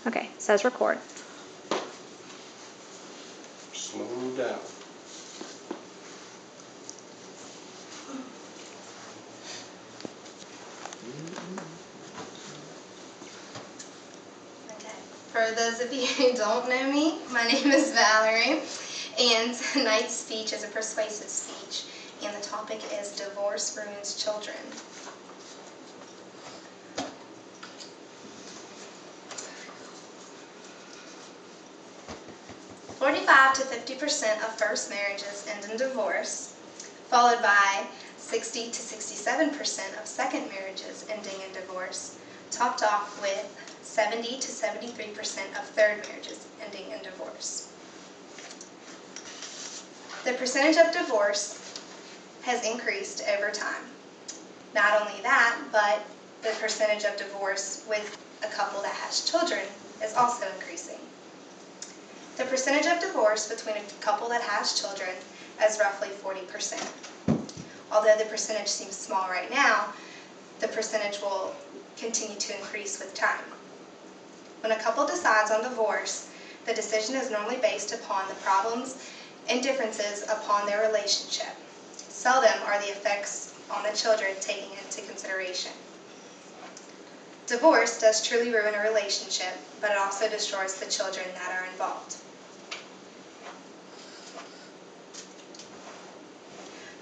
Okay, it says record. Slow down. Okay. For those of you who don't know me, my name is Valerie, and tonight's speech is a persuasive speech, and the topic is divorce ruins children. "45 to 50% of first marriages end in divorce, followed by 60 to 67% of second marriages ending in divorce, topped off with 70 to 73% of third marriages ending in divorce." The percentage of divorce has increased over time. Not only that, but the percentage of divorce with a couple that has children is also increasing. The percentage of divorce between a couple that has children is roughly 40%. Although the percentage seems small right now, the percentage will continue to increase with time. When a couple decides on divorce, the decision is normally based upon the problems and differences upon their relationship. Seldom are the effects on the children taken into consideration. Divorce does truly ruin a relationship, but it also destroys the children that are involved.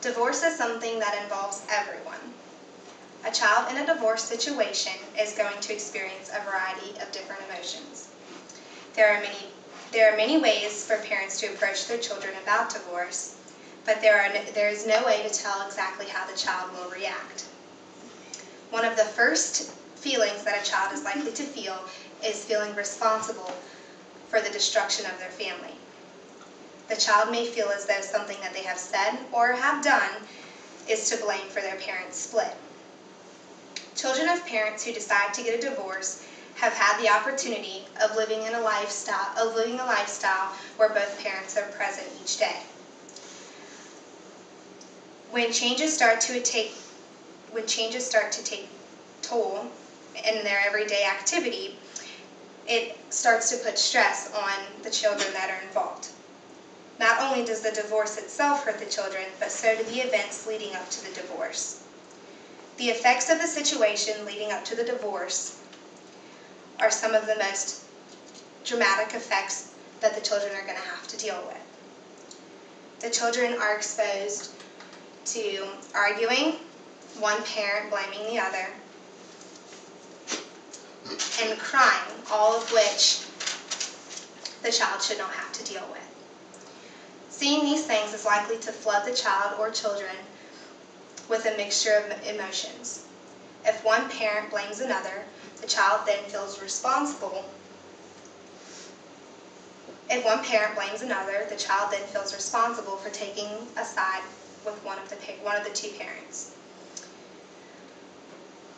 Divorce is something that involves everyone. A child in a divorce situation is going to experience a variety of different emotions. There are many ways for parents to approach their children about divorce, but there is no way to tell exactly how the child will react. One of the first feelings that a child is likely to feel is feeling responsible for the destruction of their family. The child may feel as though something that they have said or have done is to blame for their parents' split. Children of parents who decide to get a divorce have had the opportunity of living a lifestyle where both parents are present each day. When changes start to take toll in their everyday activity, it starts to put stress on the children that are involved. Not only does the divorce itself hurt the children, but so do the events leading up to the divorce. The effects of the situation leading up to the divorce are some of the most dramatic effects that the children are going to have to deal with. The children are exposed to arguing, one parent blaming the other, and crying, all of which the child should not have to deal with. Seeing these things is likely to flood the child or children with a mixture of emotions. If one parent blames another, the child then feels responsible. If one parent blames another, the child then feels responsible for taking a side with one of the two parents.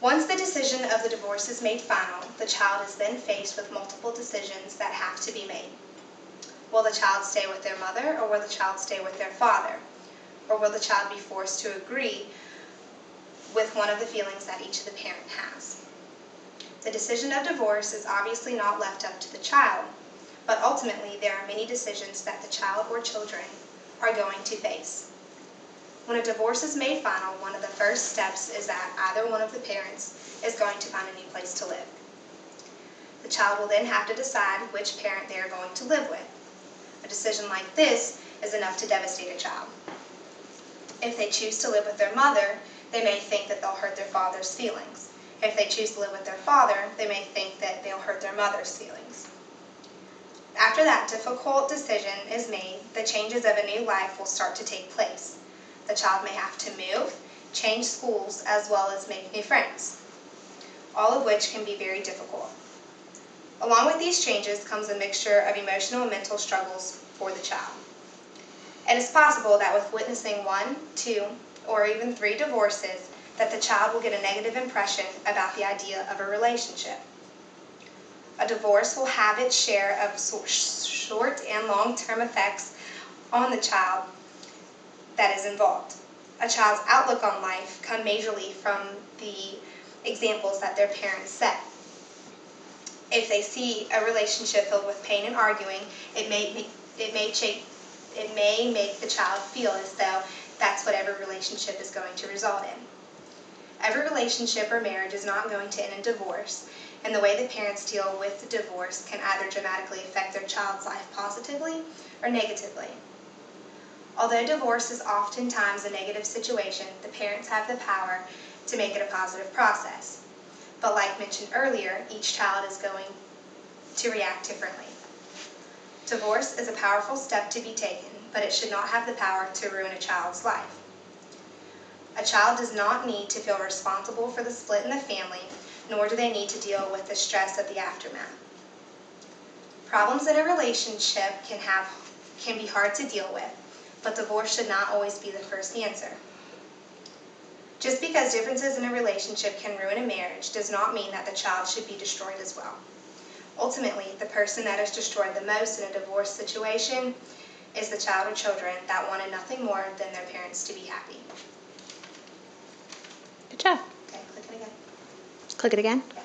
Once the decision of the divorce is made final, the child is then faced with multiple decisions that have to be made. Will the child stay with their mother, or will the child stay with their father? Or will the child be forced to agree with one of the feelings that each of the parent has? The decision of divorce is obviously not left up to the child, but ultimately there are many decisions that the child or children are going to face. When a divorce is made final, one of the first steps is that either one of the parents is going to find a new place to live. The child will then have to decide which parent they are going to live with. A decision like this is enough to devastate a child. If they choose to live with their mother, they may think that they'll hurt their father's feelings. If they choose to live with their father, they may think that they'll hurt their mother's feelings. After that difficult decision is made, the changes of a new life will start to take place. The child may have to move, change schools, as well as make new friends, all of which can be very difficult. Along with these changes comes a mixture of emotional and mental struggles for the child. It is possible that with witnessing 1, 2, or even 3 divorces, that the child will get a negative impression about the idea of a relationship. A divorce will have its share of short and long-term effects on the child that is involved. A child's outlook on life comes majorly from the examples that their parents set. If they see a relationship filled with pain and arguing, it may make the child feel as though that's what every relationship is going to result in. Every relationship or marriage is not going to end in divorce, and the way that parents deal with the divorce can either dramatically affect their child's life positively or negatively. Although divorce is oftentimes a negative situation, the parents have the power to make it a positive process. But like mentioned earlier, each child is going to react differently. Divorce is a powerful step to be taken, but it should not have the power to ruin a child's life. A child does not need to feel responsible for the split in the family, nor do they need to deal with the stress of the aftermath. Problems in a relationship can be hard to deal with, but divorce should not always be the first answer. Just because differences in a relationship can ruin a marriage does not mean that the child should be destroyed as well. Ultimately, the person that is destroyed the most in a divorce situation is the child or children that wanted nothing more than their parents to be happy. Good job. Okay, click it again. Click it again. Yeah.